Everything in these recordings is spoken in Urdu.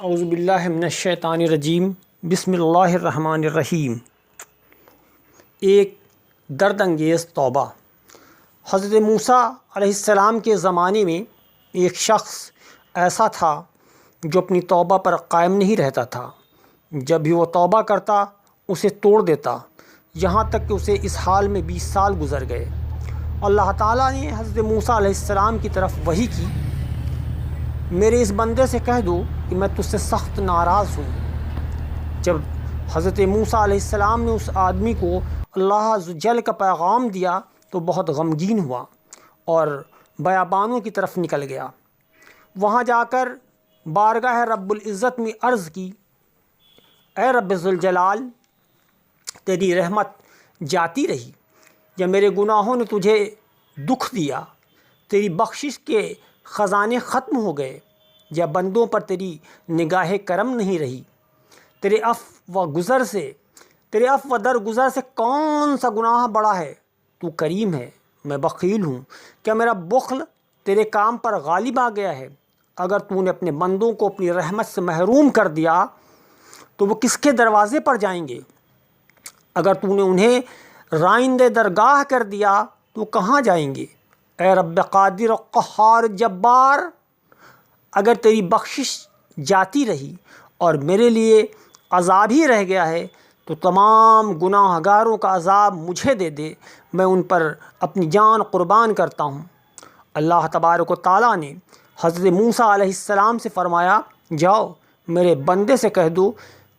اعوذ باللہ من الشیطان الرجیم بسم اللہ الرحمن الرحیم۔ ایک درد انگیز توبہ۔ حضرت موسیٰ علیہ السلام کے زمانے میں ایک شخص ایسا تھا جو اپنی توبہ پر قائم نہیں رہتا تھا۔ جب بھی وہ توبہ کرتا اسے توڑ دیتا، یہاں تک کہ اسے اس حال میں 20 سال گزر گئے۔ اللہ تعالیٰ نے حضرت موسیٰ علیہ السلام کی طرف وحی کی، میرے اس بندے سے کہہ دو کہ میں تجھ سے سخت ناراض ہوں۔ جب حضرت موسیٰ علیہ السلام نے اس آدمی کو اللہ عز و جل کا پیغام دیا تو بہت غمگین ہوا اور بیابانوں کی طرف نکل گیا۔ وہاں جا کر بارگاہ رب العزت میں عرض کی، اے رب ذوالجلال، تیری رحمت جاتی رہی یا میرے گناہوں نے تجھے دکھ دیا؟ تیری بخشش کے خزانے ختم ہو گئے یا بندوں پر تیری نگاہ کرم نہیں رہی؟ تیرے عفو در گزر سے کون سا گناہ بڑا ہے؟ تو کریم ہے، میں بخیل ہوں۔ کیا میرا بخل تیرے کام پر غالب آ گیا ہے؟ اگر تو نے اپنے بندوں کو اپنی رحمت سے محروم کر دیا تو وہ کس کے دروازے پر جائیں گے؟ اگر تو نے انہیں رائندہ درگاہ کر دیا تو کہاں جائیں گے؟ اے رب قادر و قہار جبار، اگر تیری بخشش جاتی رہی اور میرے لیے عذاب ہی رہ گیا ہے تو تمام گناہ گاروں کا عذاب مجھے دے دے، میں ان پر اپنی جان قربان کرتا ہوں۔ اللہ تبارک و تعالیٰ نے حضرت موسیٰ علیہ السلام سے فرمایا، جاؤ میرے بندے سے کہہ دو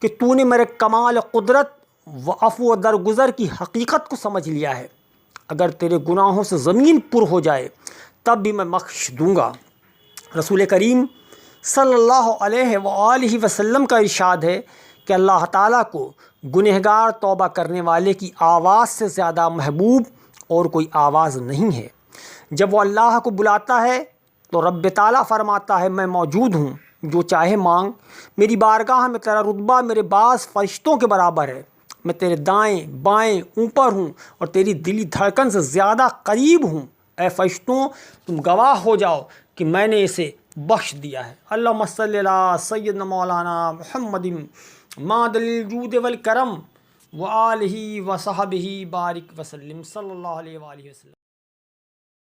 کہ تو نے میرے کمال قدرت و عفو و درگزر کی حقیقت کو سمجھ لیا ہے۔ اگر تیرے گناہوں سے زمین پر ہو جائے تب بھی میں بخش دوں گا۔ رسول کریم صلی اللہ علیہ وآلہ وسلم کا ارشاد ہے کہ اللہ تعالیٰ کو گنہگار توبہ کرنے والے کی آواز سے زیادہ محبوب اور کوئی آواز نہیں ہے۔ جب وہ اللہ کو بلاتا ہے تو رب تعالیٰ فرماتا ہے، میں موجود ہوں، جو چاہے مانگ۔ میری بارگاہ میں تیرا رتبہ میرے بعض فرشتوں کے برابر ہے۔ میں تیرے دائیں بائیں اوپر ہوں اور تیری دلی دھڑکن سے زیادہ قریب ہوں۔ اے فرشتوں، تم گواہ ہو جاؤ کہ میں نے اسے بخش دیا ہے۔ اللہم صلی علی سیدنا مولانا محمد مادل الجود والکرم وآلہ وصحبہ بارک وسلم صلی اللہ علیہ وآلہ وسلم۔